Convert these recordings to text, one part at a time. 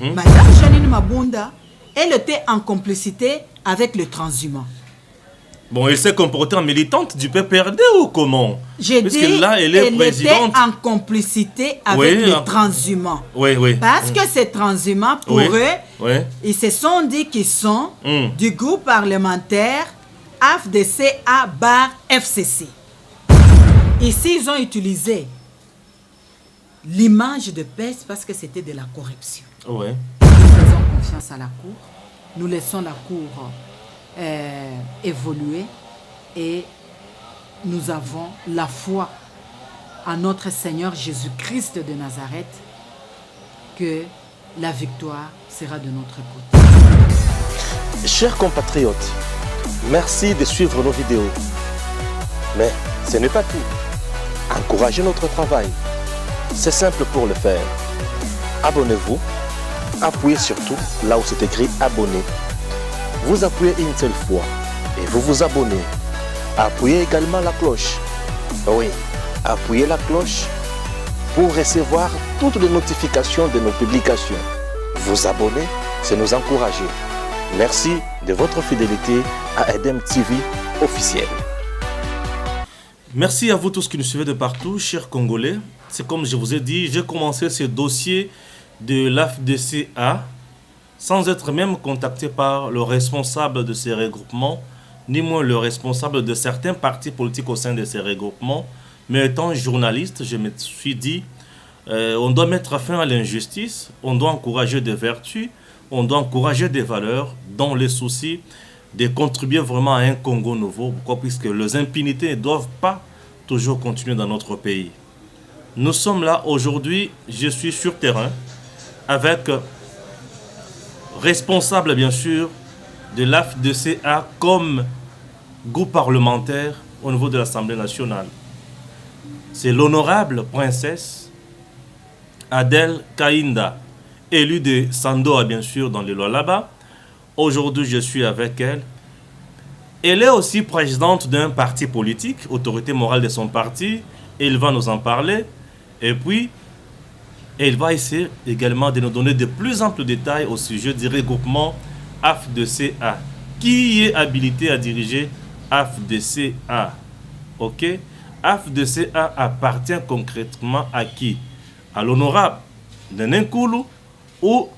Madame Janine Mabunda, elle était en complicité avec le transhumant. Bon, elle s'est comportée en militante du PPRD ou comment? J'ai Parce dit que là, elle est présidente. était en complicité avec les transhumants. Oui. Parce que ces transhumants, pour eux, ils se sont dit qu'ils sont du groupe parlementaire AFDCA/FCC. Ici, ils ont utilisé l'image de PES parce que c'était de la corruption. Nous faisons confiance à la Cour. Nous laissons la Cour évoluer et nous avons la foi en notre Seigneur Jésus-Christ de Nazareth que la victoire sera de notre côté. Chers compatriotes, merci de suivre nos vidéos. Mais ce n'est pas tout. Encouragez notre travail. C'est simple pour le faire. Abonnez-vous. Appuyez surtout là où c'est écrit abonner. Vous appuyez une seule fois et vous vous abonnez. Appuyez également la cloche. Oui, appuyez la cloche pour recevoir toutes les notifications de nos publications. Vous abonner, c'est nous encourager. Merci de votre fidélité à EDEM TV officiel. Merci à vous tous qui nous suivez de partout, chers Congolais. C'est comme je vous ai dit, j'ai commencé ce dossier de l'AFDCA sans être même contacté par le responsable de ces regroupements, ni moins le responsable de certains partis politiques au sein de ces regroupements. Mais étant journaliste, je me suis dit, on doit mettre fin à l'injustice, on doit encourager des vertus, on doit encourager des valeurs dans les soucis de contribuer vraiment à un Congo nouveau. Pourquoi? Puisque les impunités ne doivent pas toujours continuer dans notre pays. Nous sommes là aujourd'hui, je suis sur terrain avec responsable bien sûr de l'AFDCA comme groupe parlementaire au niveau de l'Assemblée nationale. C'est l'honorable princesse Adèle Kainda, élue de Sandoa bien sûr dans les lois là-bas. Aujourd'hui je suis avec elle. Elle est aussi présidente d'un parti politique, autorité morale de son parti. Elle va nous en parler. Et puis, elle va essayer également de nous donner de plus amples détails au sujet du regroupement AFDCA. Qui est habilité à diriger AFDCA? Ok? AFDCA appartient concrètement à qui? À l'honorable Nenin Koulou ou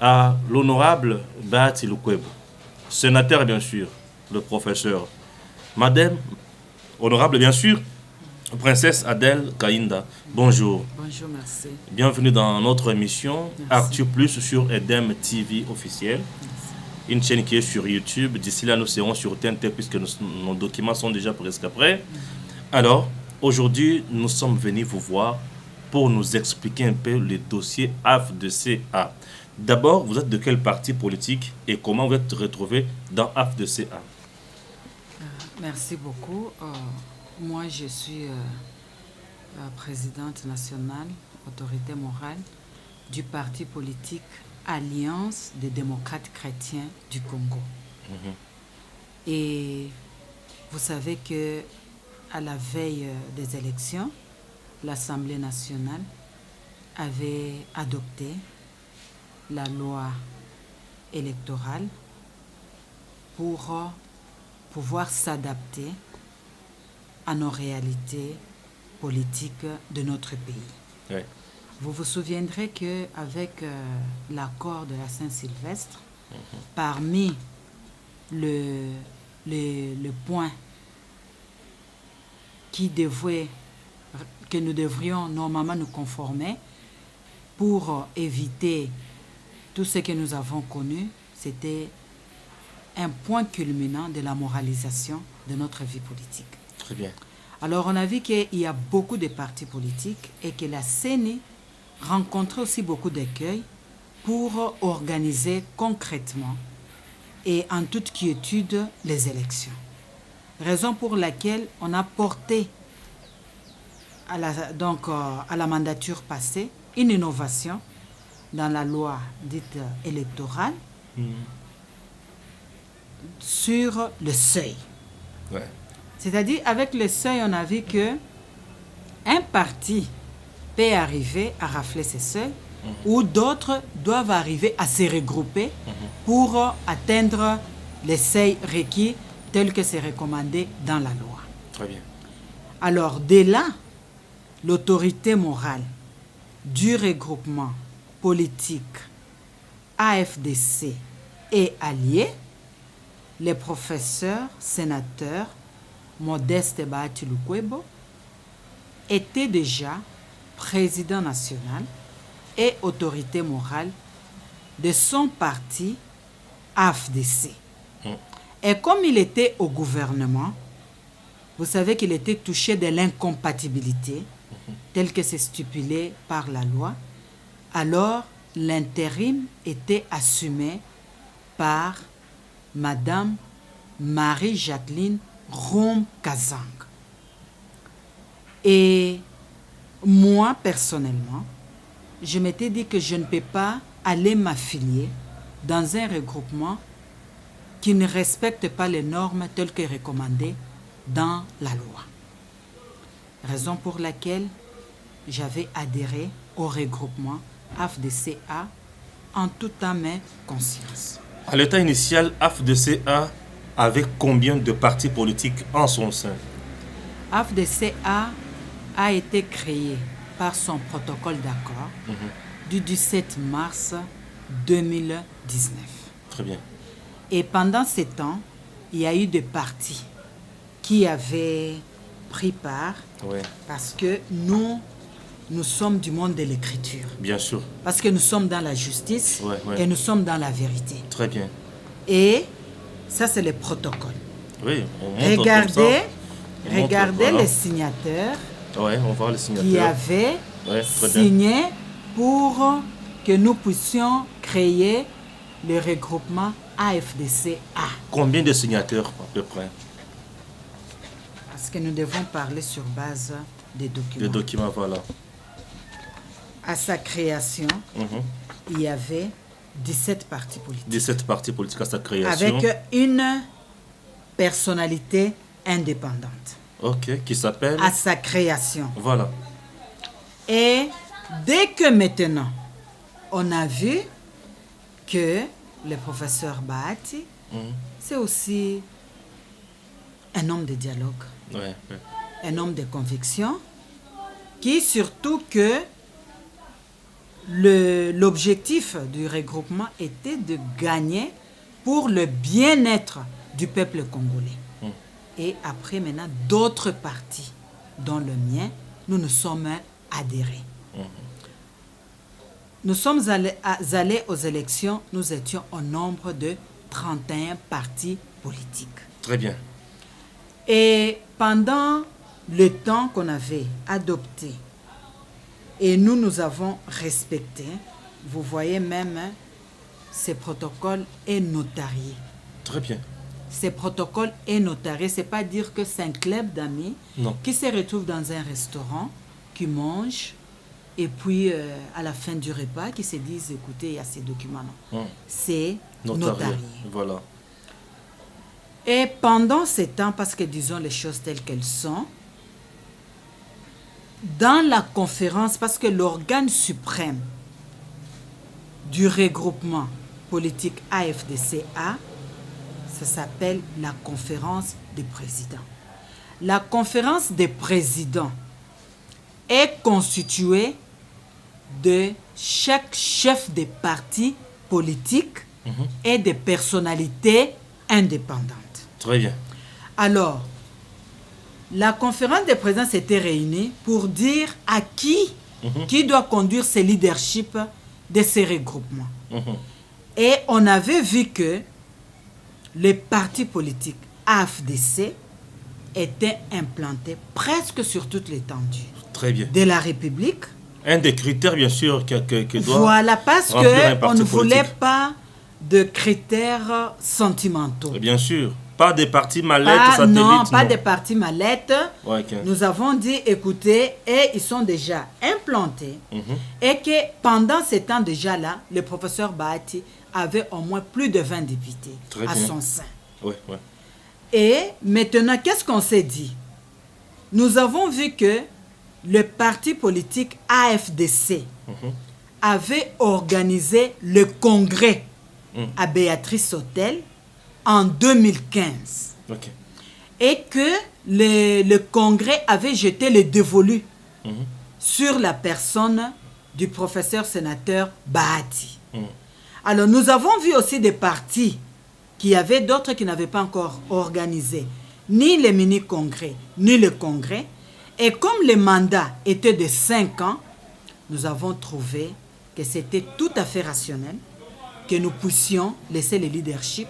à l'honorable Bahati Lukwebo? Sénateur, bien sûr, le professeur. Madame, honorable, bien sûr, princesse Adèle Kainda, bonjour. Bonjour, merci. Bienvenue dans notre émission Actu Plus sur EDEM TV officiel. Une chaîne qui est sur YouTube. D'ici là, nous serons sur TNT puisque nos documents sont déjà presque prêts. Alors, aujourd'hui, nous sommes venus vous voir pour nous expliquer un peu le dossier AFDCA. D'abord, vous êtes de quel parti politique et comment vous êtes retrouvé dans AFDCA? Merci beaucoup. Moi, je suis présidente nationale, autorité morale du parti politique Alliance des démocrates chrétiens du Congo. Et vous savez que à la veille des élections, l'Assemblée nationale avait adopté la loi électorale pour pouvoir s'adapter à nos réalités politiques de notre pays. Oui. Vous vous souviendrez qu'avec l'accord de la Saint-Sylvestre, parmi le point que nous devrions normalement nous conformer pour éviter tout ce que nous avons connu, c'était un point culminant de la moralisation de notre vie politique. Très bien. Alors, on a vu qu'il y a beaucoup de partis politiques et que la CENI rencontrait aussi beaucoup d'accueil pour organiser concrètement et en toute quiétude les élections. Raison pour laquelle on a porté à la mandature passée une innovation dans la loi dite électorale sur le seuil. Ouais. C'est-à-dire, avec le seuil, on a vu que un parti peut arriver à rafler ses seuils, où d'autres doivent arriver à se regrouper pour atteindre les seuils requis tels que c'est recommandé dans la loi. Très bien. Alors, dès là, l'autorité morale du regroupement politique AFDC et alliés, les professeurs, sénateurs Modeste Bahati Lukwebo, était déjà président national et autorité morale de son parti AFDC. Et comme il était au gouvernement, vous savez qu'il était touché de l'incompatibilité telle que c'est stipulé par la loi, alors l'intérim était assumé par Madame Marie-Jacqueline Rom-Kazang. Et moi, personnellement, je m'étais dit que je ne peux pas aller m'affilier dans un regroupement qui ne respecte pas les normes telles que recommandées dans la loi. Raison pour laquelle j'avais adhéré au regroupement AFDCA en toute âme et conscience. À l'état initial, AFDCA avait combien de partis politiques en son sein? AFDCA a été créé par son protocole d'accord du 17 mars 2019. Très bien. Et pendant ces temps, il y a eu des partis qui avaient pris part parce que nous sommes du monde de l'écriture. Bien sûr. Parce que nous sommes dans la justice et nous sommes dans la vérité. Très bien. Et ça, c'est le protocole. Oui, on montre Regardez les signateurs on voit les signateurs qui avaient signé pour que nous puissions créer le regroupement AFDCA. Combien de signateurs à peu près? Parce que nous devons parler sur base des documents. Des documents, voilà. À sa création, il y avait 17 partis politiques. 17 partis politiques à sa création. Avec une personnalité indépendante. Ok, qui s'appelle? À sa création. Voilà. Et dès que maintenant, on a vu que le professeur Bahati, c'est aussi un homme de dialogue, un homme de conviction, qui surtout que l'objectif du regroupement était de gagner pour le bien-être du peuple congolais. Et après, maintenant, d'autres partis, dont le mien, nous sommes adhérés. Nous sommes allés aux élections, nous étions au nombre de 31 partis politiques. Très bien. Et pendant le temps qu'on avait adopté, et nous avons respecté, vous voyez même, ces protocoles est notarié. Très bien. Ces protocoles est notarié, c'est pas dire que c'est un club d'amis qui se retrouve dans un restaurant, qui mange, et puis à la fin du repas, qui se disent, écoutez, il y a ces documents. C'est notarié. Voilà. Et pendant ces temps, parce que disons les choses telles qu'elles sont, dans la conférence, parce que l'organe suprême du regroupement politique AFDCA, ça s'appelle la conférence des présidents. La conférence des présidents est constituée de chaque chef de parti politique et des personnalités indépendantes. Très bien. Alors, la conférence des présidents s'était réunie pour dire à qui doit conduire ce leadership de ces regroupements. Et on avait vu que les partis politiques AFDC étaient implantés presque sur toute l'étendue de la République. Un des critères, bien sûr, que doit voilà, parce qu'on ne voulait pas de critères sentimentaux. Bien sûr. Pas des partis mallettes, satellites. Non, pas des partis mallettes. Okay. Nous avons dit, écoutez, et ils sont déjà implantés. Et que pendant ces temps déjà là, le professeur Bahati avait au moins plus de 20 députés à son sein. Et maintenant, qu'est-ce qu'on s'est dit? Nous avons vu que le parti politique AFDC avait organisé le congrès à Béatrice Hôtel en 2015. Ok. Et que le congrès avait jeté le dévolu sur la personne du professeur sénateur Bahati. Alors nous avons vu aussi des partis qui avaient d'autres qui n'avaient pas encore organisé ni le mini-congrès, ni le congrès. Et comme le mandat était de 5 ans, nous avons trouvé que c'était tout à fait rationnel que nous puissions laisser le leadership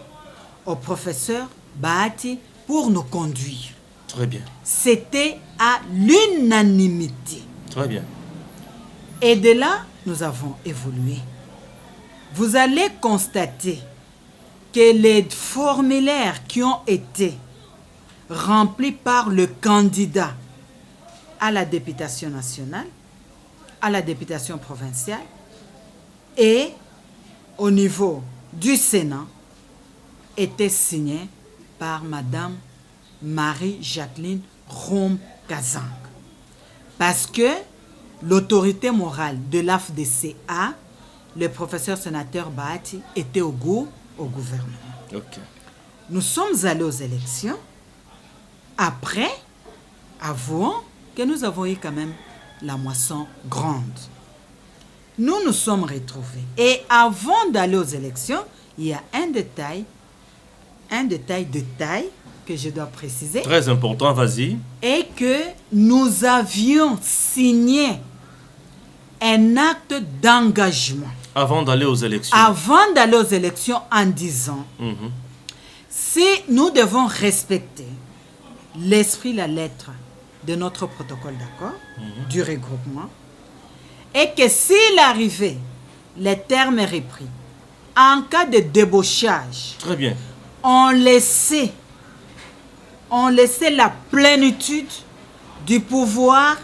au professeur Bahati pour nous conduire. Très bien. C'était à l'unanimité. Très bien. Et de là, nous avons évolué. Vous allez constater que les formulaires qui ont été remplis par le candidat à la députation nationale, à la députation provinciale et au niveau du Sénat étaient signés par Madame Marie-Jacqueline Rom-Kazang. Parce que l'autorité morale de l'AFDCA, le professeur sénateur Bahati, était au gouvernement. Ok. Nous sommes allés aux élections. Après, avouons que nous avons eu quand même la moisson grande. Nous nous sommes retrouvés. Et avant d'aller aux élections, il y a un détail de taille que je dois préciser. Très important, vas-y. Et que nous avions signé un acte d'engagement. Avant d'aller aux élections. Avant d'aller aux élections en disant, si nous devons respecter l'esprit, la lettre de notre protocole d'accord, du regroupement, et que s'il arrivait, les termes repris, en cas de débauchage, Très bien. on laissait la plénitude du pouvoir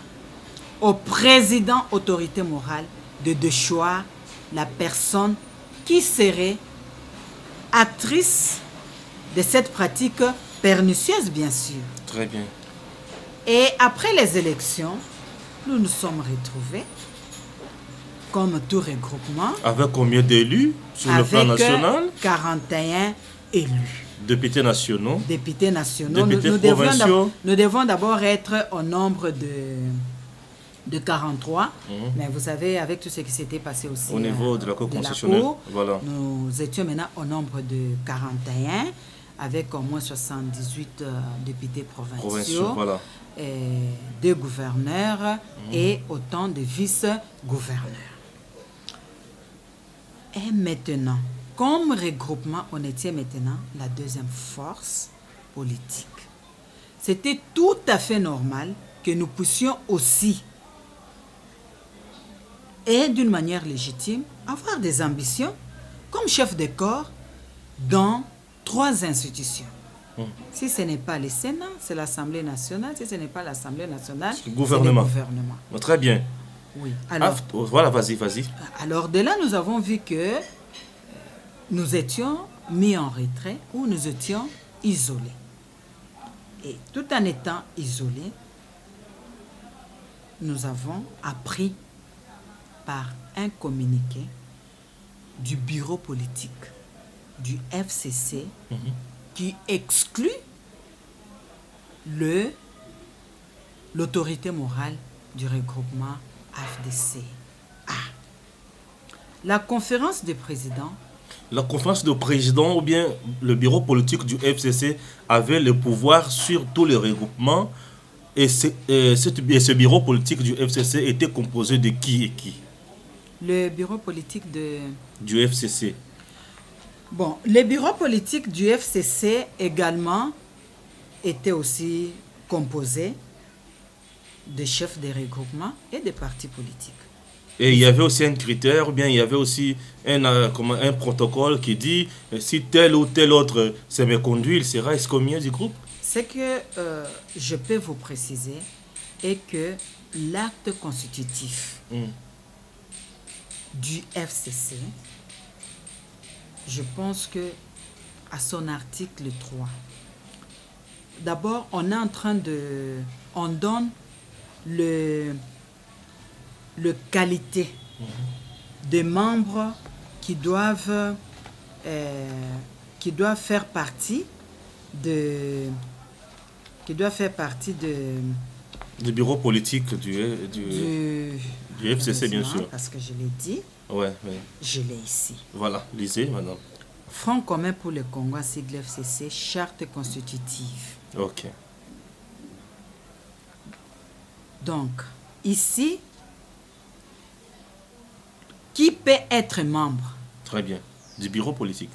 au président autorité morale de choisir la personne qui serait actrice de cette pratique pernicieuse, bien sûr. Très bien. Et après les élections, nous nous sommes retrouvés comme tout regroupement. Avec combien d'élus sur le plan national? Avec 41 élus. Députés nationaux. Députés nationaux. Députés provinciaux. Nous devons d'abord être au nombre de 43. Mais vous savez, avec tout ce qui s'était passé aussi Au niveau de la Cour constitutionnelle. Voilà. nous étions maintenant au nombre de 41, avec au moins 78 députés provinciaux, voilà. et 2 gouverneurs et autant de vice-gouverneurs. Et maintenant, comme regroupement, on était maintenant la deuxième force politique. C'était tout à fait normal que nous puissions aussi, et d'une manière légitime, avoir des ambitions comme chef de corps dans 3 institutions. Si ce n'est pas le Sénat, c'est l'Assemblée nationale. Si ce n'est pas l'Assemblée nationale, c'est le gouvernement. Très bien. Oui. Alors, voilà, vas-y. Alors de là, nous avons vu que nous étions mis en retrait ou nous étions isolés. Et tout en étant isolés, nous avons appris par un communiqué du bureau politique du FCC qui exclut l'autorité morale du regroupement AFDCA. La conférence des présidents. La conférence de présidents ou bien le bureau politique du FCC avait le pouvoir sur tous les regroupements et ce bureau politique du FCC était composé de qui et qui? Le bureau politique du FCC. Bon, le bureau politique du FCC également était aussi composé de chefs de regroupement et de partis politiques. Et il y avait aussi un critère, ou bien il y avait aussi un protocole qui dit si tel ou tel autre se méconduit, il sera excommunié du groupe. Ce que je peux vous préciser est que l'acte constitutif du FCC, je pense que à son article 3, d'abord on donne le qualité des membres qui doivent faire partie de Du bureau politique du FCC, bien sûr. Parce que je l'ai dit, Ouais. je l'ai ici. Voilà, lisez, madame. Front commun pour le Congo, sigle FCC, charte constitutive. Ok. Donc, ici, qui peut être membre? Très bien. Du bureau politique.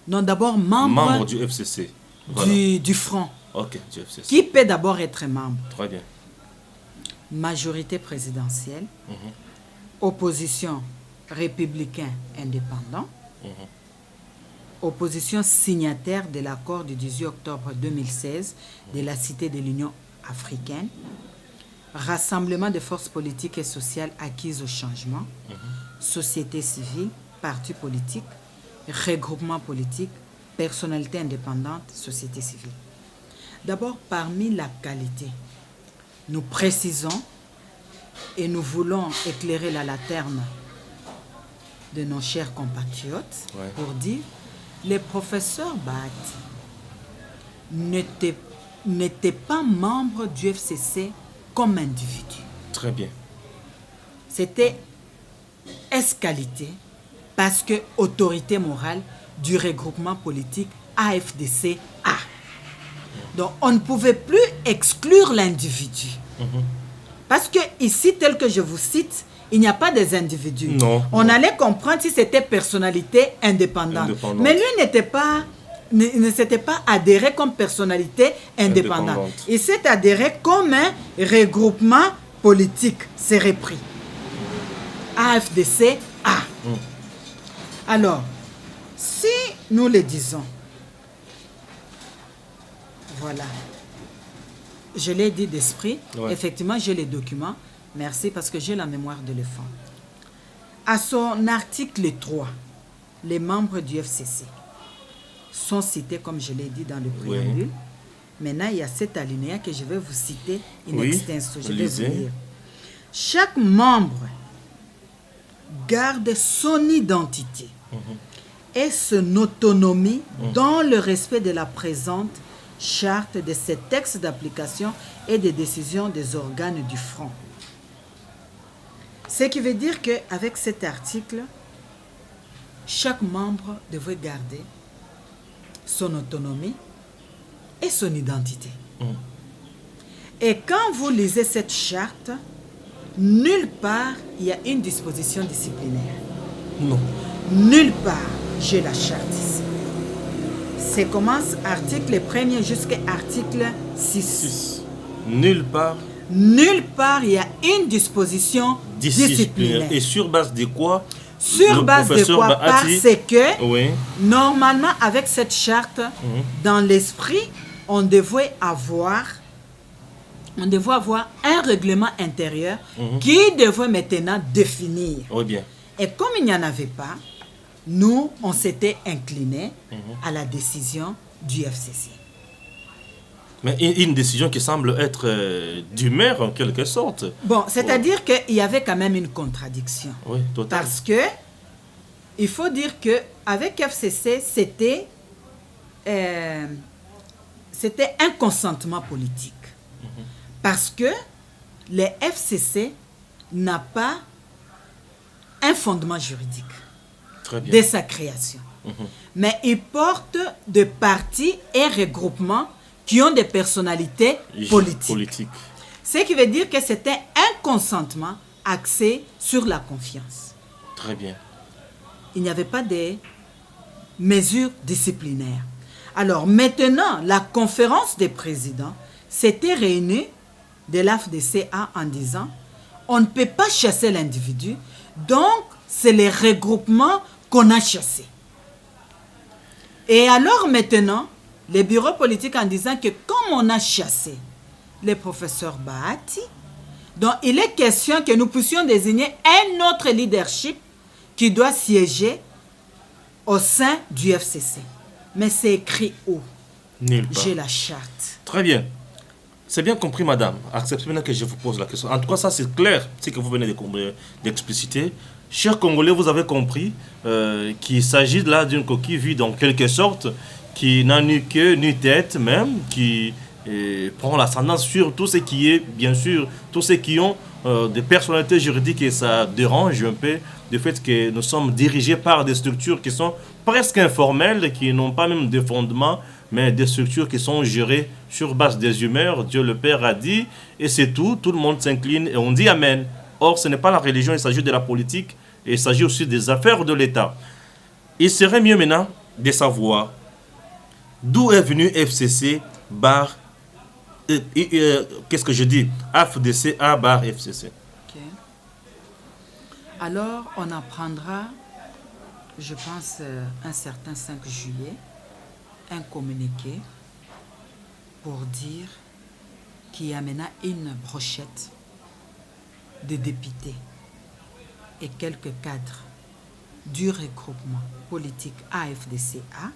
Non, d'abord membre, Membre du FCC. Voilà. du Front. Ok, du FCC. Qui peut d'abord être membre? Très bien. Majorité présidentielle, Mhm. opposition républicain indépendant, Mhm. opposition signataire de l'accord du 18 octobre 2016 de la Cité de l'Union africaine, rassemblement de forces politiques et sociales acquises au changement, société civile, partis politiques, regroupement politique, personnalité indépendante, société civile. D'abord, parmi la qualité, nous précisons et nous voulons éclairer la lanterne de nos chers compatriotes pour dire les professeurs Bahati n'étaient pas membres du FCC comme individu. Très bien. C'était escalité parce que autorité morale du regroupement politique AFDC-A. Donc on ne pouvait plus exclure l'individu. Parce que ici, tel que je vous cite, il n'y a pas des individus. Non. On allait comprendre si c'était personnalité indépendante. Mais lui ne s'était pas adhéré comme personnalité indépendante. Il s'est adhéré comme un regroupement politique. C'est repris. AFDC-A. Alors, si nous le disons, voilà. Je l'ai dit d'esprit. Effectivement, j'ai les documents. Merci parce que j'ai la mémoire d'éléphant. À son article 3, les membres du FCC sont cités, comme je l'ai dit dans le préambule. Maintenant, il y a cet alinéa que je vais vous citer in extenso. Je vais vous lire. Chaque membre garde son identité et son autonomie dans le respect de la présente charte, de ces textes d'application et des décisions des organes du Front. Ce qui veut dire qu'avec cet article, chaque membre devrait garder son autonomie et son identité. Et quand vous lisez cette charte, nulle part il y a une disposition disciplinaire. Non. Nulle part, j'ai la charte ici. Ça commence article 1er jusqu'à article 6. Nulle part. Nulle part il y a une disposition disciplinaire. Et sur base de quoi? Sur base de quoi? Parce que normalement avec cette charte, dans l'esprit, on devait avoir un règlement intérieur qui devait maintenant définir. Et comme il n'y en avait pas, nous, on s'était incliné à la décision du FCC. Mais une décision qui semble être du maire en quelque sorte. Bon, c'est-à-dire qu'il y avait quand même une contradiction. Oui, total. Parce que, il faut dire qu'avec FCC, c'était un consentement politique. Parce que le FCC n'a pas un fondement juridique de sa création. Mais il porte des partis et regroupements qui ont des personnalités politiques. Ce qui veut dire que c'était un consentement axé sur la confiance. Très bien. Il n'y avait pas de mesures disciplinaires. Alors maintenant, la conférence des présidents s'était réunie de l'AFDC-A en disant on ne peut pas chasser l'individu, donc c'est les regroupements qu'on a chassés. Et alors maintenant, les bureaux politiques en disant que comme on a chassé les professeurs Bahati, donc il est question que nous puissions désigner un autre leadership qui doit siéger au sein du FCC. Mais c'est écrit où? Nulle part. J'ai la charte. Très bien. C'est bien compris, madame. Acceptez maintenant que je vous pose la question. En tout cas, ça c'est clair, ce que vous venez d'expliciter. Chers Congolais, vous avez compris qu'il s'agit là d'une coquille vide en quelque sorte, qui n'a ni queue ni tête même, qui prend l'ascendance sur tout ce qui est, bien sûr, tous ceux qui ont des personnalités juridiques, et ça dérange un peu le fait que nous sommes dirigés par des structures qui sont presque informelles, qui n'ont pas même de fondement, mais des structures qui sont gérées sur base des humeurs. Dieu le Père a dit, et c'est tout le monde s'incline et on dit Amen. Or, ce n'est pas la religion, il s'agit de la politique, et il s'agit aussi des affaires de l'État. Il serait mieux maintenant de savoir d'où est venu FCC bar qu'est-ce que je dis? AFDCA bar FCC. Ok. Alors, on apprendra, je pense, un certain 5 juillet, un communiqué pour dire qu'il y a maintenant une brochette de députés et quelques cadres du regroupement politique AFDCA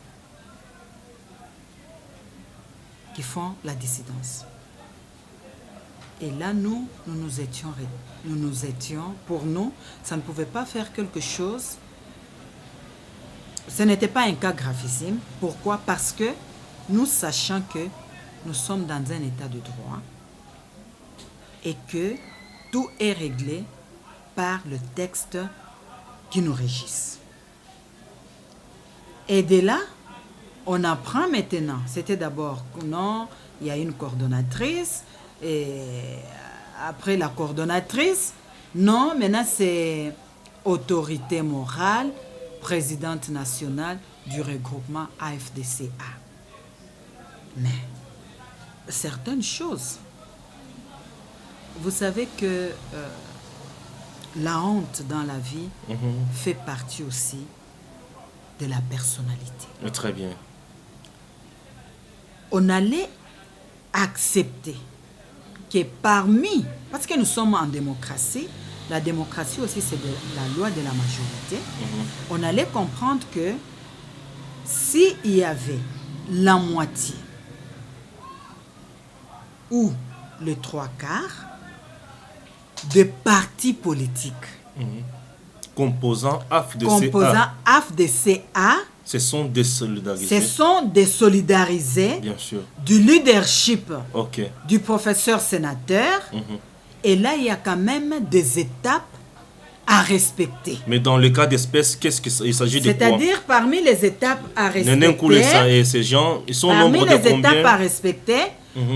qui font la dissidence. Et là, nous nous étions, pour nous, ça ne pouvait pas faire quelque chose. Ce n'était pas un cas gravissime. Pourquoi? Parce que nous sachons que nous sommes dans un état de droit et que tout est réglé par le texte qui nous régisse. Et de là, on apprend maintenant. C'était d'abord non, il y a une coordonnatrice, et après la coordonnatrice, non, maintenant c'est autorité morale, présidente nationale du regroupement AFDCA. Mais certaines choses, vous savez que la honte dans la vie fait partie aussi de la personnalité. Très bien. On allait accepter que parmi, parce que nous sommes en démocratie, la démocratie aussi c'est la loi de la majorité, on allait comprendre que s'il y avait la moitié ou le 3/4 de partis politiques composant AFDCA, se sont désolidarisés bien sûr du leadership du professeur sénateur. Et là, il y a quand même des étapes à respecter. Mais dans le cas d'espèce, qu'est-ce qu'il s'agit de quoi? C'est-à-dire, parmi les étapes à respecter, et ces gens, ils sont parmi nombre de les combien? étapes à respecter,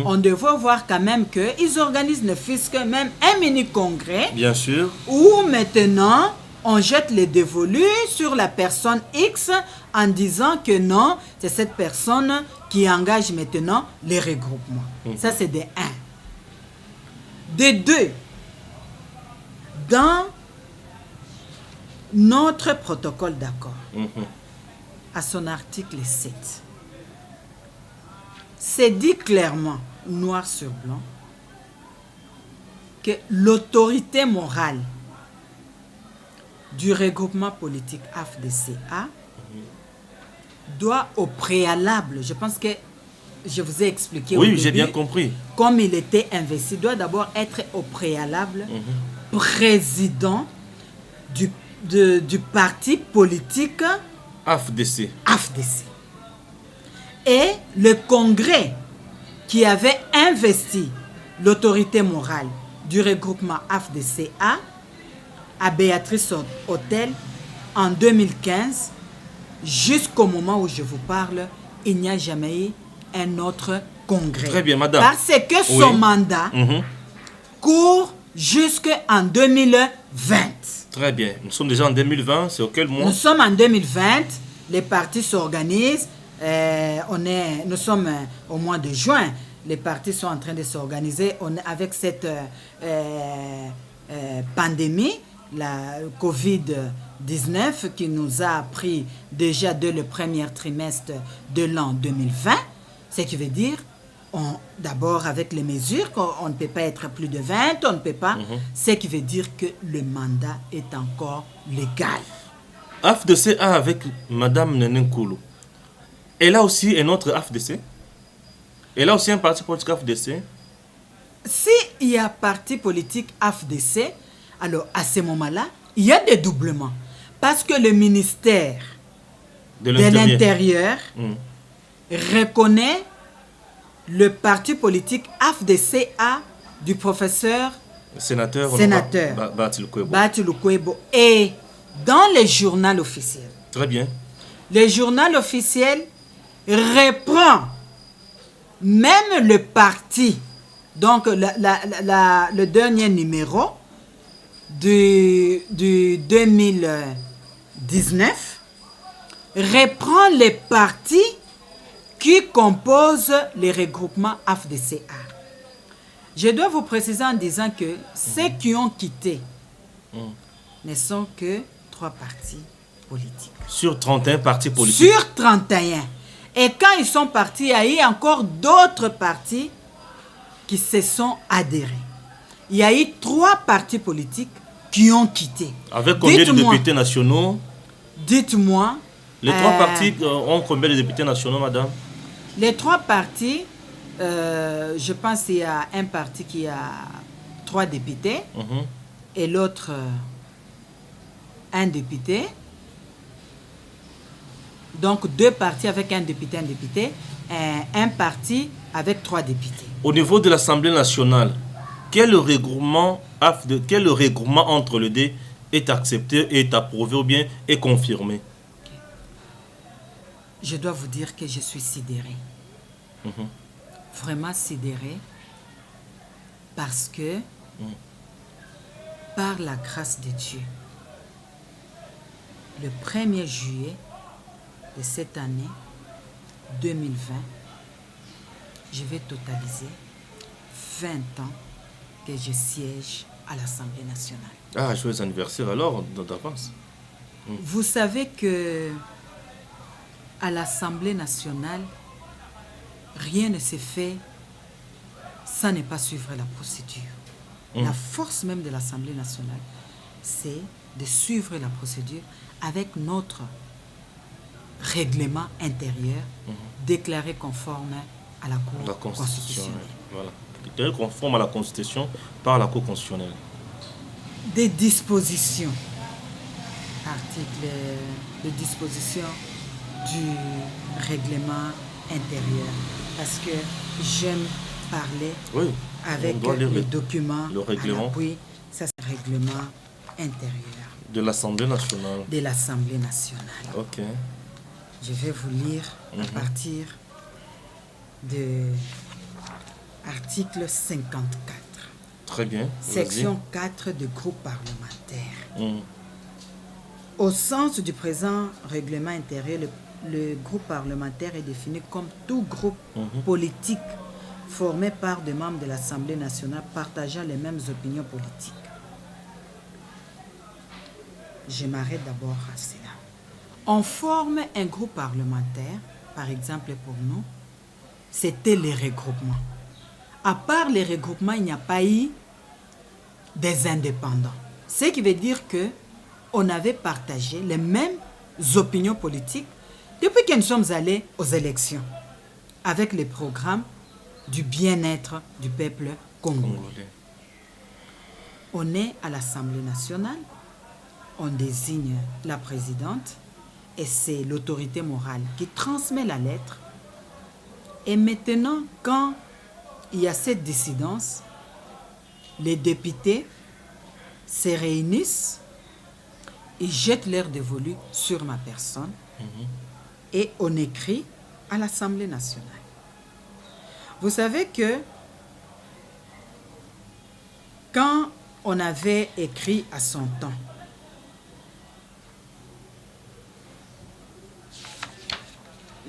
on devrait voir quand même qu'ils organisent ne fût-ce que même un mini-congrès. Bien sûr. Où maintenant, on jette les dévolus sur la personne X en disant que non, c'est cette personne qui engage maintenant les regroupements. Ça, c'est de 1. De 2, dans notre protocole d'accord, à son article 7, c'est dit clairement, noir sur blanc, que l'autorité morale du regroupement politique AFDCA doit au préalable, je pense que je vous ai expliqué au début, j'ai bien compris. Comme il était investi, doit d'abord être au préalable président du parti politique AFDC. Et le congrès qui avait investi l'autorité morale du regroupement AFDCA à Béatrice Hôtel en 2015, jusqu'au moment où je vous parle, il n'y a jamais eu un autre congrès. Très bien, madame. Parce que son mandat court jusqu'en 2020. Très bien. Nous sommes déjà en 2020. C'est auquel mois? Nous sommes en 2020. Les partis s'organisent. Nous sommes au mois de juin. Les partis sont en train de s'organiser. Avec cette pandémie, la Covid-19, qui nous a pris déjà dès le premier trimestre de l'an 2020. Ce qui veut dire, d'abord avec les mesures, qu'on ne peut pas être plus de 20, on ne peut pas. Ce qui veut dire que le mandat est encore légal. AFDCA avec Madame Nenenkulu. Elle a aussi un autre AFDC? Elle a aussi un parti politique AFDC? S'il y a parti politique AFDC, alors à ce moment-là, il y a des doublements. Parce que le ministère De de l'Intérieur. l'Intérieur Mhm. reconnaît le parti politique AFDCA du professeur Sénateur. Sénateur. Batil Kwebo. Bati Lukwebo. Et dans les journaux officiels, Très bien. le journal officiel reprend même le parti, donc le dernier numéro du 2019, reprend les partis qui composent les regroupements AFDCA. Je dois vous préciser en disant que ceux qui ont quitté ne sont que 3 partis politiques. Sur 31 partis politiques. Sur 31. Et quand ils sont partis, il y a eu encore d'autres partis qui se sont adhérés. Il y a eu 3 partis politiques qui ont quitté. Avec combien de Dites-moi. députés nationaux? Dites-moi. Les 3 partis ont combien de députés nationaux, madame? Les 3 partis, je pense qu'il y a un parti qui a 3 députés Mhm. et l'autre 1 député. Donc 2 partis avec un député, un parti avec 3 députés. Au niveau de l'Assemblée nationale, quel regroupement entre les deux est accepté, est approuvé ou bien est confirmé? Je dois vous dire que je suis sidérée. Mhm. Vraiment sidérée. Parce que, par la grâce de Dieu, le 1er juillet de cette année 2020, je vais totaliser 20 ans que je siège à l'Assemblée nationale. Ah, joyeux anniversaire alors, d'avance. Vous savez que à l'Assemblée nationale, rien ne se fait sans ne pas suivre la procédure. La force même de l'Assemblée nationale, c'est de suivre la procédure avec notre règlement intérieur déclaré conforme à la Cour La Constitution. constitutionnelle. Voilà. Il est conforme à la Constitution par la Cour constitutionnelle. Des dispositions, des dispositions du règlement intérieur. Parce que j'aime parler Oui. avec On doit lire le document le règlement. à l'appui. Ça, c'est le règlement intérieur De l'Assemblée nationale. de l'Assemblée nationale. Ok. Je vais vous lire à partir de article 54, Très bien. section 4 du groupe parlementaire. Mhm. Au sens du présent règlement intérieur, le groupe parlementaire est défini comme tout groupe politique formé par des membres de l'Assemblée nationale partageant les mêmes opinions politiques. Je m'arrête d'abord à cela. On forme un groupe parlementaire, par exemple pour nous, c'était les regroupements. À part les regroupements, il n'y a pas eu des indépendants. Ce qui veut dire que on avait partagé les mêmes opinions politiques depuis que nous sommes allés aux élections, avec les programmes du bien-être du peuple congolais. Congolais. On est à l'Assemblée nationale, on désigne la présidente et c'est l'autorité morale qui transmet la lettre. Et maintenant, quand il y a cette dissidence, les députés se réunissent, ils jettent leur dévolu sur ma personne et on écrit à l'Assemblée nationale. Vous savez que quand on avait écrit à son temps,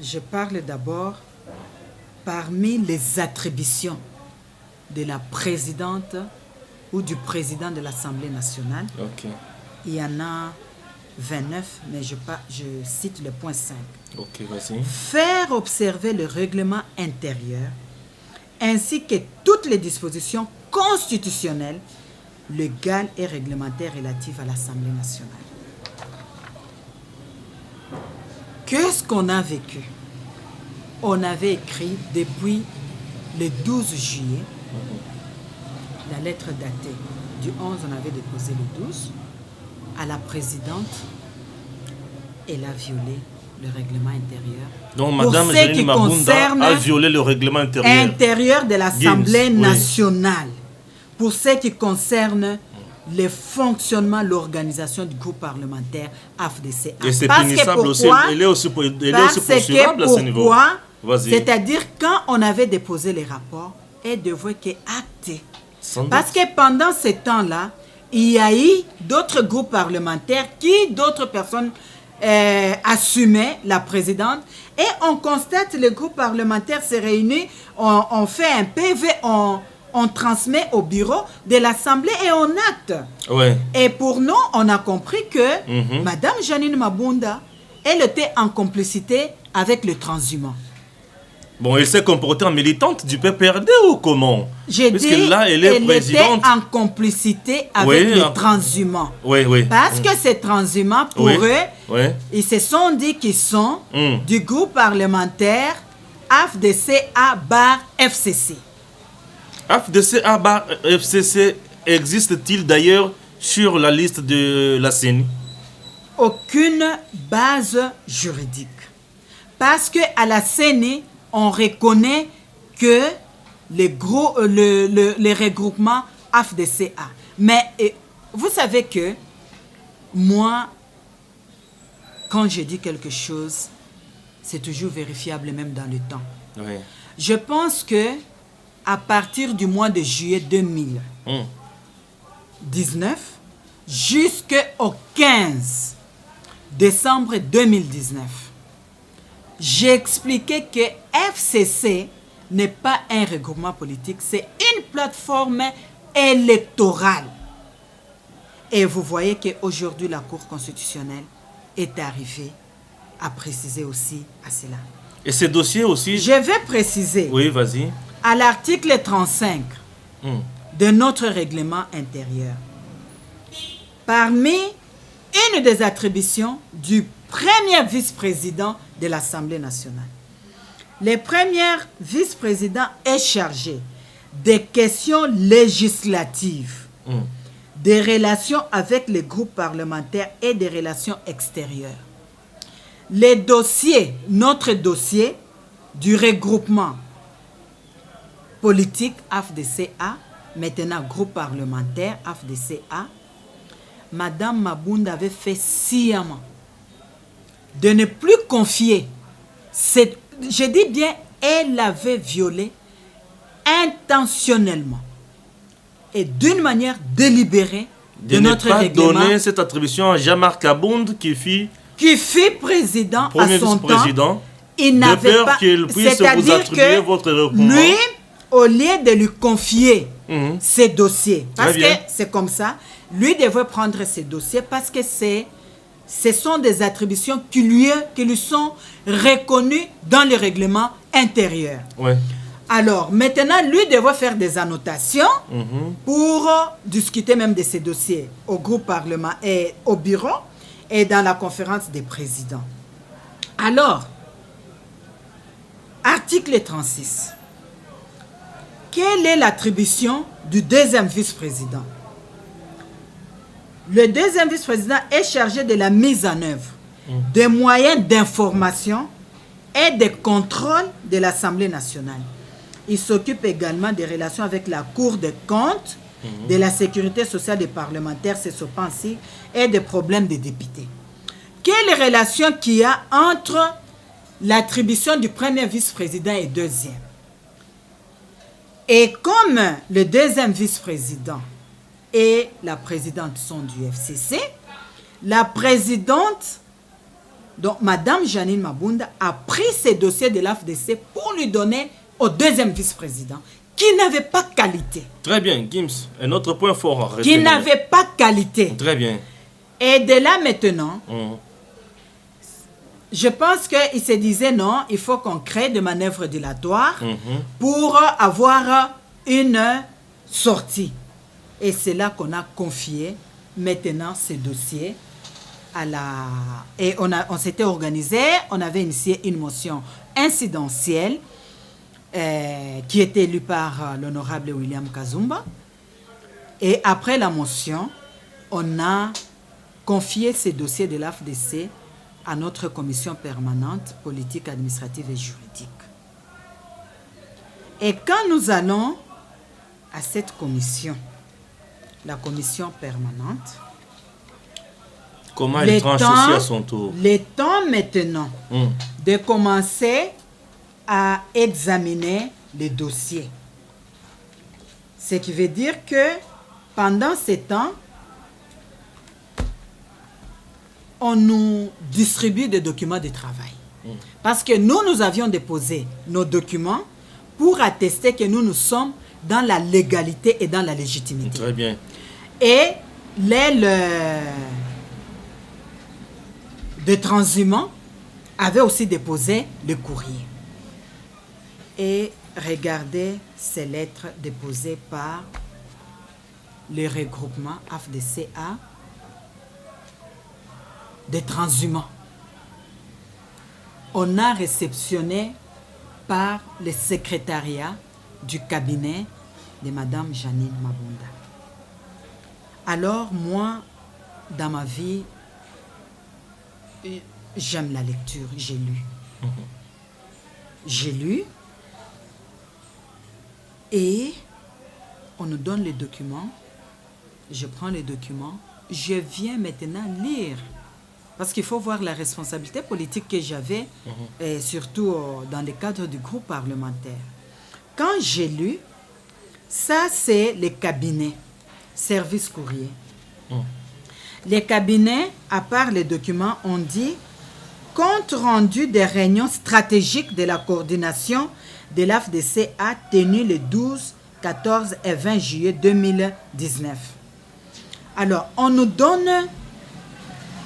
je parle d'abord parmi les attributions de la présidente ou du président de l'Assemblée nationale. Ok. Il y en a 29, mais je cite le point 5. Ok, vas-y. Faire observer le règlement intérieur ainsi que toutes les dispositions constitutionnelles, légales et réglementaires relatives à l'Assemblée nationale. Qu'est-ce qu'on a vécu? On avait écrit depuis le 12 juillet, la lettre datée du 11, on avait déposé le 12, à la présidente, elle a violé le règlement intérieur. Donc, Pour Mme ce Janine qui Mabunda concerne a violé le règlement intérieur de l'Assemblée Gims, oui. nationale. Pour ce qui concerne le fonctionnement, l'organisation du groupe parlementaire AFDC. Et c'est Parce que punissable aussi. pourquoi? Elle est aussi Parce poursuivable à que ce niveau. pourquoi? Vas-y. C'est-à-dire, quand on avait déposé les rapports, elle devait être actée. Sans doute. Parce que pendant ce temps-là, il y a eu d'autres groupes parlementaires d'autres personnes assumaient la présidente. Et on constate le groupe parlementaire se réunit, on fait un PV, on transmet au bureau de l'Assemblée et on acte. Ouais. Et pour nous, on a compris que Mme Janine Mabunda, elle était en complicité avec le transhumant. Bon, elle s'est comportée en militante du PPRD ou comment? J'ai Parce dit que là, elle est présidente. était en complicité avec Oui, les en- transhumants. Oui, oui. Parce que ces transhumants, pour Oui, eux, oui. ils se sont dit qu'ils sont Mm. du groupe parlementaire AFDC-FCC. AFDC-FCC existe-t-il d'ailleurs sur la liste de la CENI? Aucune base juridique. Parce qu'à la CENI, on reconnaît que les regroupements AFDCA. Mais vous savez que moi, quand je dis quelque chose, c'est toujours vérifiable même dans le temps. Oui. Je pense que à partir du mois de juillet 2019 jusqu'au 15 décembre 2019, j'ai expliqué que FCC n'est pas un regroupement politique, c'est une plateforme électorale. Et vous voyez qu'aujourd'hui, la Cour constitutionnelle est arrivée à préciser aussi à cela. Et ces dossiers aussi? Je vais préciser Oui, vas-y. à l'article 35 de notre règlement intérieur. Parmi une des attributions du premier vice-président de l'Assemblée nationale. Le premier vice-président est chargé des questions législatives, des relations avec les groupes parlementaires et des relations extérieures. Les dossiers, notre dossier du regroupement politique AFDCA, maintenant groupe parlementaire AFDCA, Madame Mabunda avait fait sciemment de ne plus confier, je dis bien, elle avait violé intentionnellement et d'une manière délibérée de notre règlement. De ne pas donner cette attribution à Jean-Marc Abound qui fut président à premier son vice-président. temps. Il n'avait peur pas, qu'il puisse vous c'est-à-dire attribuer que votre regroupement. lui, au lieu de lui confier ses dossiers, parce Très que bien. c'est comme ça, lui devait prendre ses dossiers parce que ce sont des attributions qui lui sont reconnues dans le règlement intérieur. Ouais. Alors, maintenant, lui devait faire des annotations pour discuter même de ces dossiers au groupe parlement et au bureau et dans la conférence des présidents. Alors, article 36. Quelle est l'attribution du deuxième vice-président? Le deuxième vice-président est chargé de la mise en œuvre des moyens d'information et de contrôle de l'Assemblée nationale. Il s'occupe également des relations avec la Cour des comptes, de la sécurité sociale des parlementaires, c'est ce penser, et des problèmes des députés. Quelle relation qu'il y a entre l'attribution du premier vice-président et deuxième? Et comme le deuxième vice-président et la présidente sont du FCC, la présidente, donc Mme Janine Mabunda, a pris ces dossiers de l'AFDC pour lui donner au deuxième vice-président, qui n'avait pas qualité. Très bien, Gims. Un autre point fort à retenir. Qui n'avait pas qualité. Très bien. Et de là maintenant, je pense qu'il se disait non, il faut qu'on crée des manœuvres dilatoires pour avoir une sortie. Et c'est là qu'on a confié maintenant ces dossiers à la... Et on s'était organisé, on avait initié une motion incidentielle qui était élue par l'honorable William Kazumba. Et après la motion, on a confié ces dossiers de l'AFDC à notre commission permanente politique, administrative et juridique. Et quand nous allons à cette commission, la commission permanente, comment elle tranche aussi à son tour? Le temps maintenant de commencer à examiner les dossiers. Ce qui veut dire que pendant ce temps, on nous distribue des documents de travail. Parce que nous avions déposé nos documents pour attester que nous sommes dans la légalité et dans la légitimité. Très bien. Et l'aile de transhumants avait aussi déposé le courrier. Et regardez ces lettres déposées par le regroupement AFDCA des transhumants. On a réceptionné par le secrétariat du cabinet de Madame Janine Mabunda. Alors moi, dans ma vie, j'aime la lecture, j'ai lu. J'ai lu et on nous donne les documents. Je prends les documents, je viens maintenant lire. Parce qu'il faut voir la responsabilité politique que j'avais, et surtout dans le cadre du groupe parlementaire. Quand j'ai lu, ça c'est le cabinet, service courrier. Les cabinets, à part les documents, on dit compte rendu des réunions stratégiques de la coordination de l'AFDCA tenue le 12, 14 et 20 juillet 2019. Alors, on nous donne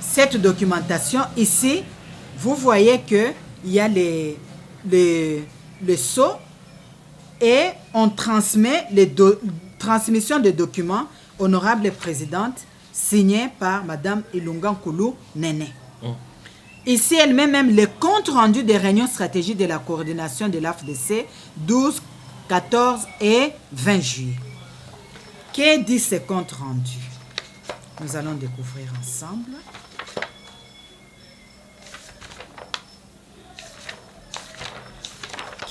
cette documentation. Ici, vous voyez qu'il y a les sceaux et on transmet transmission des documents, honorable présidente, signé par Madame Ilunga Nkulu Nene. Ici, elle met même le compte rendu des réunions stratégiques de la coordination de l'AFDC 12, 14 et 20 juillet. Que dit ce compte rendu? Nous allons découvrir ensemble.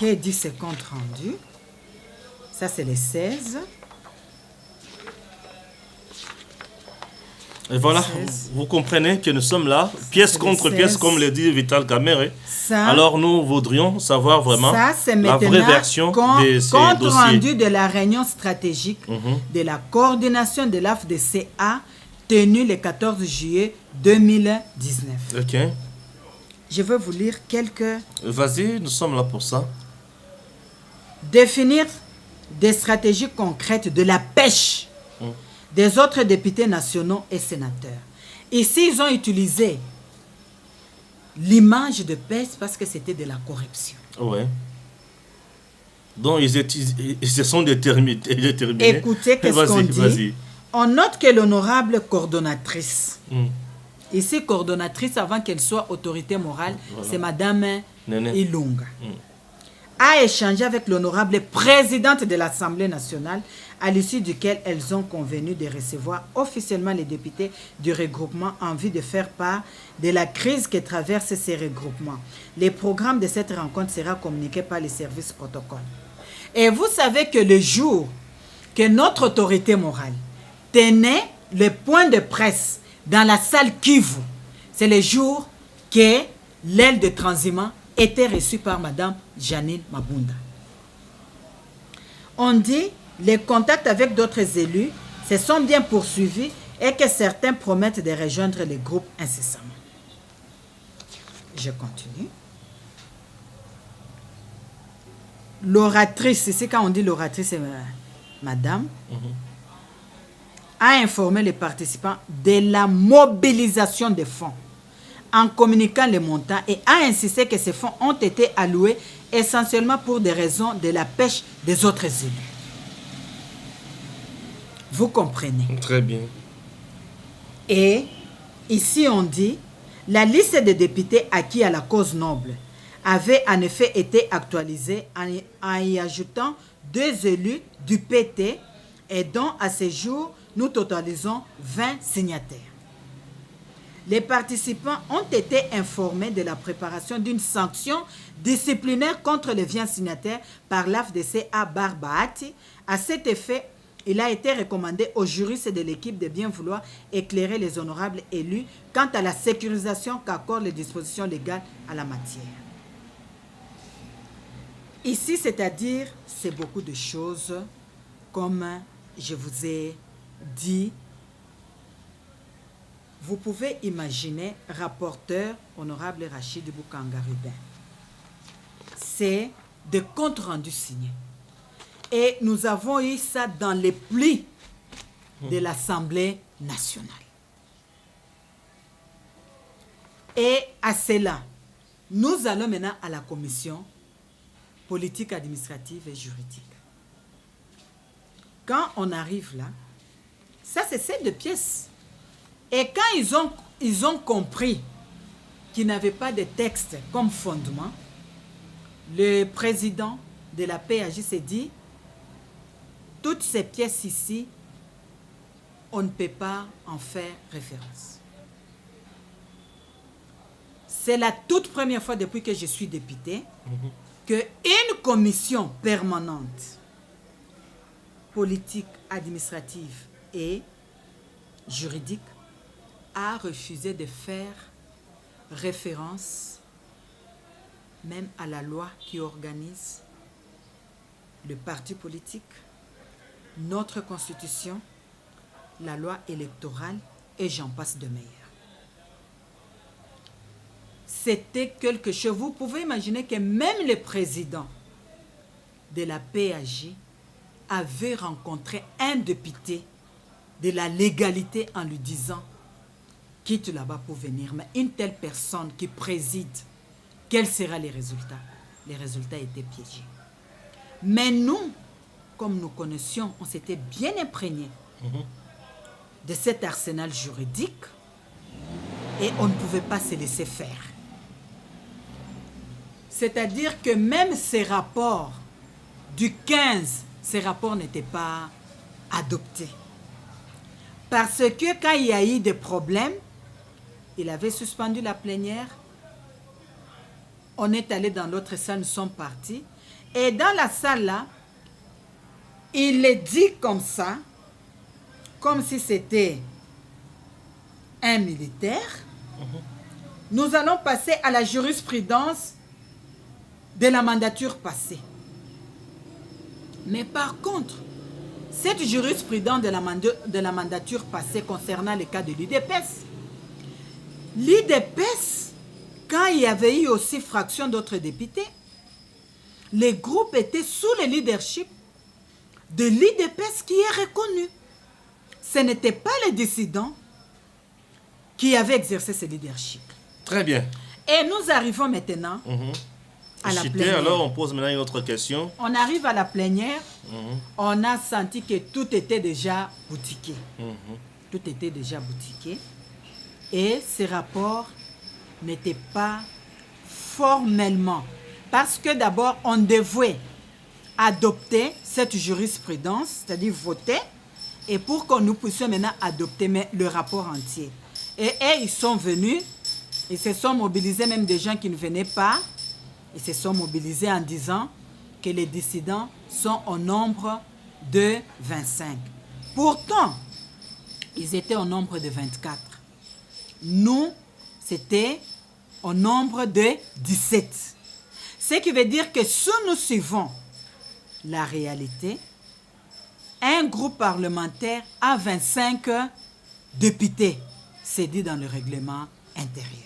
Que dit ce compte rendu? Ça, c'est les 16. Et voilà, 16. Vous comprenez que nous sommes là, pièce contre pièce, comme le dit Vital Kamere. Alors nous voudrions savoir vraiment la vraie version de ces compte dossiers. Rendu de la réunion stratégique de la coordination de l'AFDCA tenue le 14 juillet 2019. Ok. Je vais vous lire quelques... Vas-y, nous sommes là pour ça. Définir des stratégies concrètes de la pêche des autres députés nationaux et sénateurs. Ici, ils ont utilisé l'image de pêche parce que c'était de la corruption. Ouais. Donc, ils se sont déterminés. Écoutez, qu'est-ce qu'on dit? On note que l'honorable coordonnatrice, ici, coordonnatrice, avant qu'elle soit autorité morale, c'est Madame Ilunga, a échangé avec l'honorable présidente de l'Assemblée nationale, à l'issue duquel elles ont convenu de recevoir officiellement les députés du regroupement en vue de faire part de la crise que traversent ces regroupements. Les programmes de cette rencontre seront communiqués par les services protocole. Et vous savez que le jour que notre autorité morale tenait le point de presse dans la salle Kivu, c'est le jour que l'aile de transhumant était reçue par Madame Janine Mabunda. On dit les contacts avec d'autres élus se sont bien poursuivis et que certains promettent de rejoindre les groupes incessamment. Je continue. L'oratrice, ici quand on dit l'oratrice, c'est Madame, a informé les participants de la mobilisation des fonds en communiquant les montants et a insisté que ces fonds ont été alloués essentiellement pour des raisons de la pêche des autres élus. Vous comprenez? Très bien. Et ici on dit, la liste des députés acquis à la cause noble avait en effet été actualisée en y ajoutant 2 élus du PT et dont à ce jour nous totalisons 20 signataires. les participants ont été informés de la préparation d'une sanction disciplinaire contre les viens signataires par l'AFDC à Barbahati. À cet effet, il a été recommandé aux juristes de l'équipe de bien vouloir éclairer les honorables élus quant à la sécurisation qu'accordent les dispositions légales à la matière. Ici, c'est-à-dire, c'est beaucoup de choses, comme je vous ai dit. Vous pouvez imaginer, rapporteur, honorable Rachid Boukanga Rubin. C'est des comptes rendus signés. Et nous avons eu ça dans les plis de l'Assemblée nationale. Et à cela, nous allons maintenant à la commission politique, administrative et juridique. Quand on arrive là, ça c'est ces deux pièces. Et quand ils ont compris qu'ils n'avaient pas de texte comme fondement, le président de la PAJ s'est dit, toutes ces pièces ici, on ne peut pas en faire référence. C'est la toute première fois depuis que je suis député qu'une commission permanente, politique, administrative et juridique, a refusé de faire référence même à la loi qui organise le parti politique, notre constitution, la loi électorale et j'en passe de meilleurs. C'était quelque chose. Vous pouvez imaginer que même le président de la PAJ avait rencontré un député de la légalité en lui disant « Quitte là-bas pour venir, mais une telle personne qui préside, quels seront les résultats ?» Les résultats étaient piégés. Mais nous, comme nous connaissions, on s'était bien imprégné de cet arsenal juridique et on ne pouvait pas se laisser faire. C'est-à-dire que même ces rapports du 15, ces rapports n'étaient pas adoptés. Parce que quand il y a eu des problèmes, il avait suspendu la plénière. On est allé dans l'autre salle, nous sommes partis. Et dans la salle là, il est dit comme ça, comme si c'était un militaire. Nous allons passer à la jurisprudence de la mandature passée. Mais par contre, cette jurisprudence de la mandature passée concernant le cas de l'IDPS, l'IDPS, quand il y avait eu aussi fraction d'autres députés, les groupes étaient sous le leadership de l'IDPS qui est reconnu. Ce n'était pas les dissidents qui avaient exercé ce leadership. Très bien. Et nous arrivons maintenant à la plénière. Alors, on pose maintenant une autre question. On arrive à la plénière, on a senti que tout était déjà boutiqué. Tout était déjà boutiqué. Et ces rapports n'étaient pas formellement. Parce que d'abord, on devait adopter cette jurisprudence, c'est-à-dire voter, et pour que nous puissions maintenant adopter le rapport entier. Et ils sont venus, ils se sont mobilisés, même des gens qui ne venaient pas, ils se sont mobilisés en disant que les dissidents sont au nombre de 25. Pourtant, ils étaient au nombre de 24. Nous, c'était au nombre de 17. Ce qui veut dire que si nous suivons la réalité, un groupe parlementaire a 25 députés, c'est dit dans le règlement intérieur.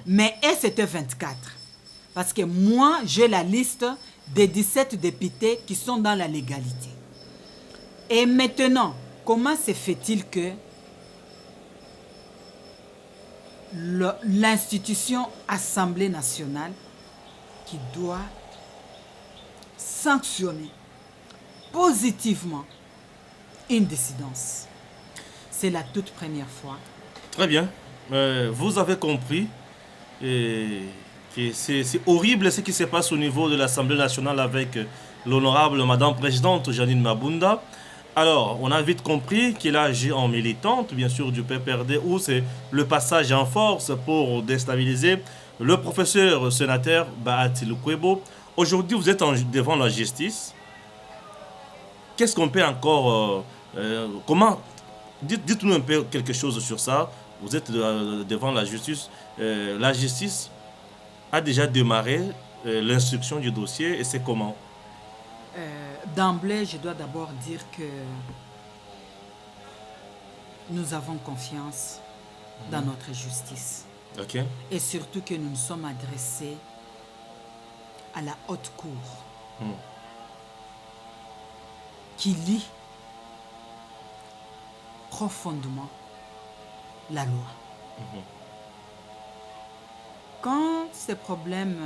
Mais c'était 24. Parce que moi, j'ai la liste des 17 députés qui sont dans la légalité. Et maintenant, comment se fait-il que l'institution Assemblée nationale qui doit sanctionner positivement une dissidence. C'est la toute première fois. Très bien. Vous avez compris que c'est horrible ce qui se passe au niveau de l'Assemblée nationale avec l'honorable Madame Présidente Janine Mabunda. Alors, on a vite compris qu'il a agi en militante, bien sûr, du PPRD, où c'est le passage en force pour déstabiliser le professeur sénateur Bahati Lukwebo. Aujourd'hui, vous êtes devant la justice. Qu'est-ce qu'on peut encore... comment... Dites-nous un peu quelque chose sur ça. Vous êtes devant la justice. La justice a déjà démarré l'instruction du dossier et c'est comment? D'emblée, je dois d'abord dire que nous avons confiance dans notre justice. Ok. Et surtout que nous nous sommes adressés à la haute cour qui lit profondément la loi. Quand ces problèmes,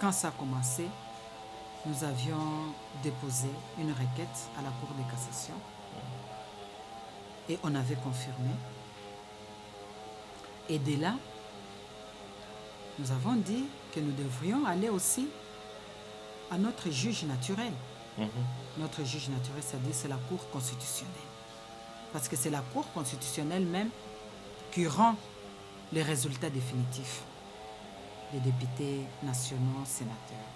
quand ça a commencé, nous avions déposé une requête à la Cour de cassation et on avait confirmé. Et de là, nous avons dit que nous devrions aller aussi à notre juge naturel. Notre juge naturel, c'est-à-dire c'est la Cour constitutionnelle. Parce que c'est la Cour constitutionnelle même qui rend les résultats définitifs des députés nationaux, sénateurs.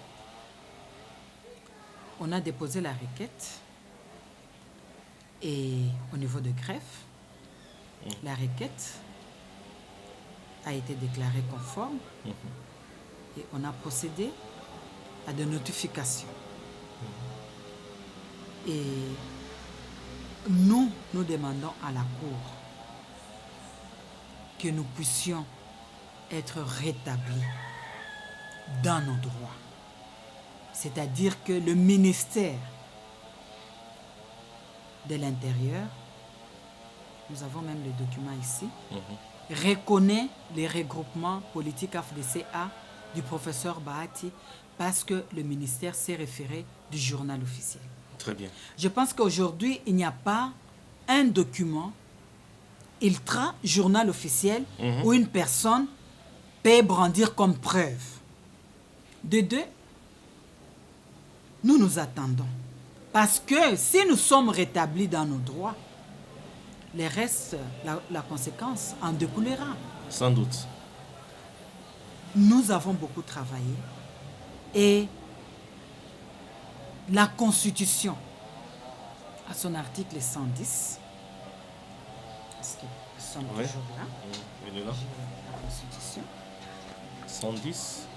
On a déposé la requête et au niveau de greffe, la requête a été déclarée conforme et on a procédé à des notifications. Et nous demandons à la Cour que nous puissions être rétablis dans nos droits. C'est-à-dire que le ministère de l'Intérieur, nous avons même le document ici, reconnaît les regroupements politiques AFDCA du professeur Bahati parce que le ministère s'est référé du journal officiel. Très bien. Je pense qu'aujourd'hui, il n'y a pas un document ultra journal officiel où une personne peut brandir comme preuve. De deux, nous nous attendons. Parce que si nous sommes rétablis dans nos droits, le reste, la conséquence en découlera. Sans doute. Nous avons beaucoup travaillé et la Constitution, à son article 110, est-ce qu'ils sont toujours là? Il est là. La Constitution, 110.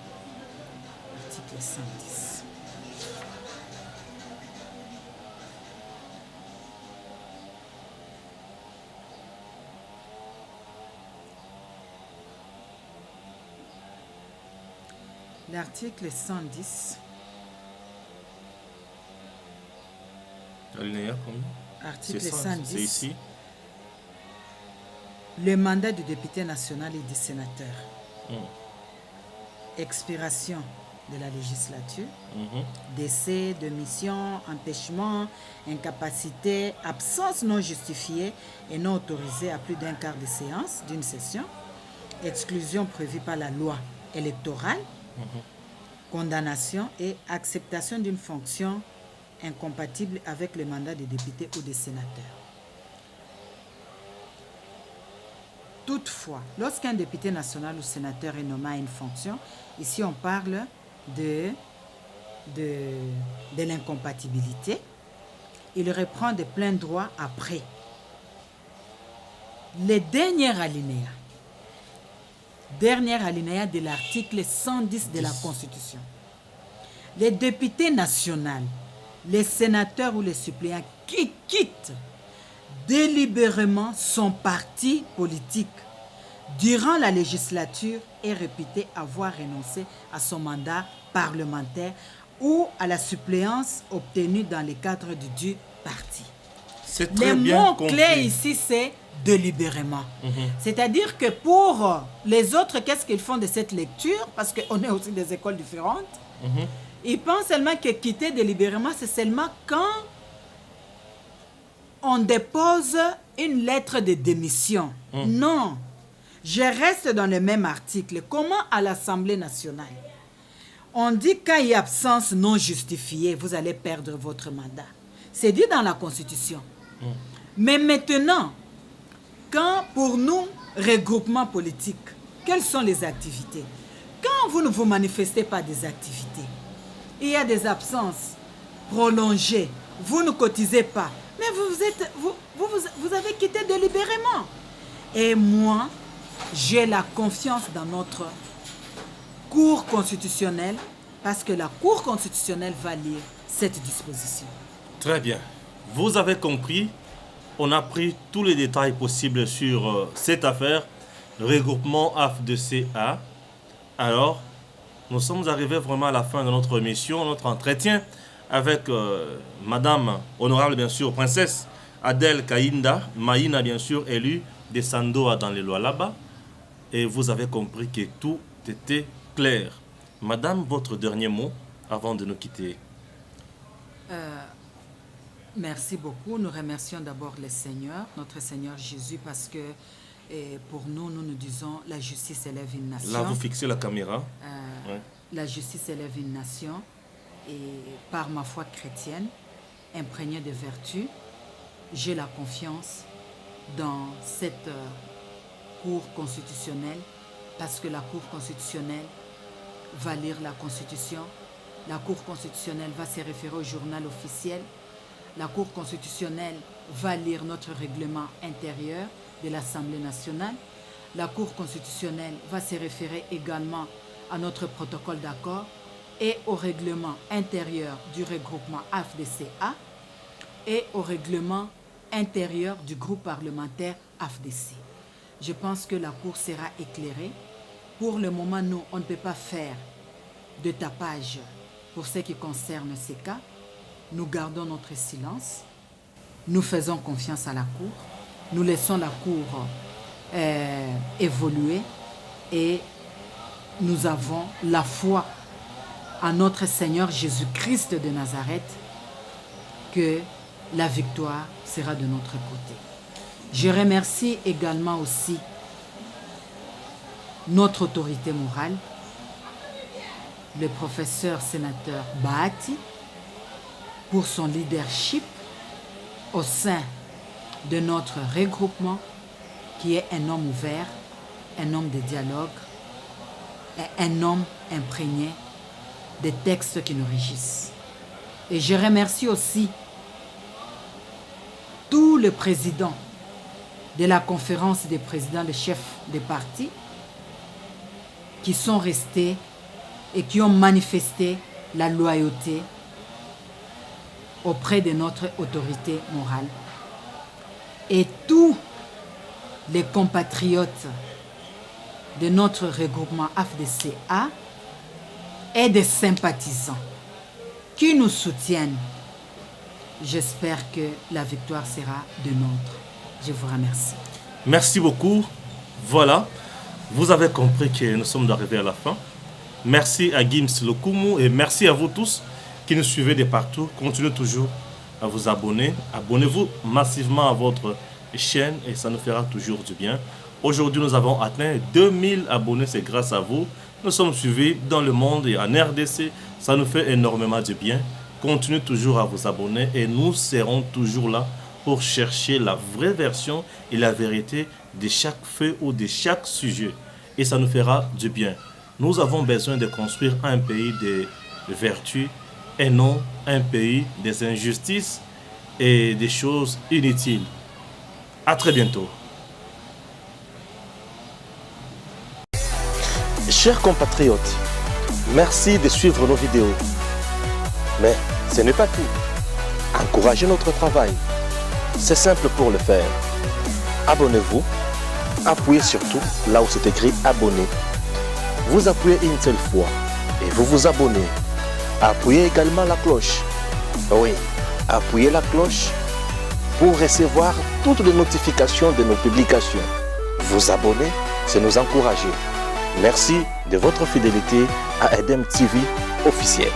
article 110. L'article 110, Alinéa combien? article C'est 110, c'est ici. le mandat du député national et du sénateur. Expiration de la législature, décès, démission, empêchement, incapacité, absence non justifiée et non autorisée à plus d'un quart de séance d'une session, exclusion prévue par la loi électorale, condamnation et acceptation d'une fonction incompatible avec le mandat de député ou de sénateur. Toutefois, lorsqu'un député national ou sénateur est nommé à une fonction, ici on parle de l'incompatibilité, il reprend de pleins droits après. Le dernier alinéa de l'article 110 de la Constitution. Les députés nationaux, les sénateurs ou les suppléants qui quittent délibérément son parti politique durant la législature est réputé avoir renoncé à son mandat parlementaire ou à la suppléance obtenue dans le cadre du parti. C'est très Les bien mots compris. clés ici, c'est délibérément. C'est-à-dire que pour les autres, qu'est-ce qu'ils font de cette lecture? Parce qu'on est aussi des écoles différentes. Ils pensent seulement que quitter délibérément, c'est seulement quand on dépose une lettre de démission. Non. Je reste dans le même article. Comment à l'Assemblée nationale, on dit qu'il y a absence non justifiée, vous allez perdre votre mandat. C'est dit dans la Constitution. Mais maintenant, quand pour nous, regroupement politique, quelles sont les activités? Quand vous ne vous manifestez pas des activités, il y a des absences prolongées, vous ne cotisez pas, mais vous avez quitté délibérément. Et moi, j'ai la confiance dans notre Cour constitutionnelle parce que la Cour constitutionnelle va lire cette disposition. Très bien. Vous avez compris, on a pris tous les détails possibles sur cette affaire, regroupement AFDCA. Alors, nous sommes arrivés vraiment à la fin de notre émission, notre entretien avec Madame Honorable, bien sûr, Princesse Adèle Kaïnda, Maïna, bien sûr, élue de Sandoa dans les lois là-bas. Et vous avez compris que tout était clair. Madame, votre dernier mot avant de nous quitter. Merci beaucoup. Nous remercions d'abord le Seigneur, notre Seigneur Jésus, parce que pour nous, nous disons la justice élève une nation. Là, vous fixez la caméra. Ouais. La justice élève une nation et par ma foi chrétienne, imprégnée de vertus, j'ai la confiance dans cette Cour constitutionnelle parce que la Cour constitutionnelle va lire la Constitution, la Cour constitutionnelle va se référer au journal officiel, la Cour constitutionnelle va lire notre règlement intérieur de l'Assemblée nationale, la Cour constitutionnelle va se référer également à notre protocole d'accord et au règlement intérieur du regroupement AFDCA et au règlement intérieur du groupe parlementaire AFDC. Je pense que la Cour sera éclairée. Pour le moment, nous, on ne peut pas faire de tapage pour ce qui concerne ces cas. Nous gardons notre silence. Nous faisons confiance à la Cour. Nous laissons la Cour évoluer et nous avons la foi en notre Seigneur Jésus-Christ de Nazareth que la victoire sera de notre côté. Je remercie également aussi notre autorité morale, le professeur sénateur Bahati, pour son leadership au sein de notre regroupement, qui est un homme ouvert, un homme de dialogue, et un homme imprégné des textes qui nous régissent. Et je remercie aussi tous les présidents de la conférence des présidents, des chefs des partis, qui sont restés et qui ont manifesté la loyauté auprès de notre autorité morale. Et tous les compatriotes de notre regroupement AFDCA et des sympathisants qui nous soutiennent. J'espère que la victoire sera de nôtre. Je vous remercie. Merci beaucoup. Voilà, vous avez compris que nous sommes arrivés à la fin. Merci à Gims Lokumu et merci à vous tous qui nous suivez de partout. Continuez toujours à vous abonner. Abonnez-vous massivement à votre chaîne et ça nous fera toujours du bien. Aujourd'hui, nous avons atteint 2000 abonnés. C'est grâce à vous. Nous sommes suivis dans le monde et en RDC. Ça nous fait énormément de bien. Continuez toujours à vous abonner et nous serons toujours là pour chercher la vraie version et la vérité de chaque fait ou de chaque sujet. Et ça nous fera du bien. Nous avons besoin de construire un pays de vertu et non un pays des injustices et des choses inutiles. À très bientôt. Chers compatriotes, merci de suivre nos vidéos. Mais ce n'est pas tout. Encouragez notre travail. C'est simple pour le faire. Abonnez-vous. Appuyez surtout là où c'est écrit abonner. Vous appuyez une seule fois et vous vous abonnez. Appuyez également la cloche. Oui, appuyez la cloche pour recevoir toutes les notifications de nos publications. Vous abonner, c'est nous encourager. Merci de votre fidélité à Edem TV officiel.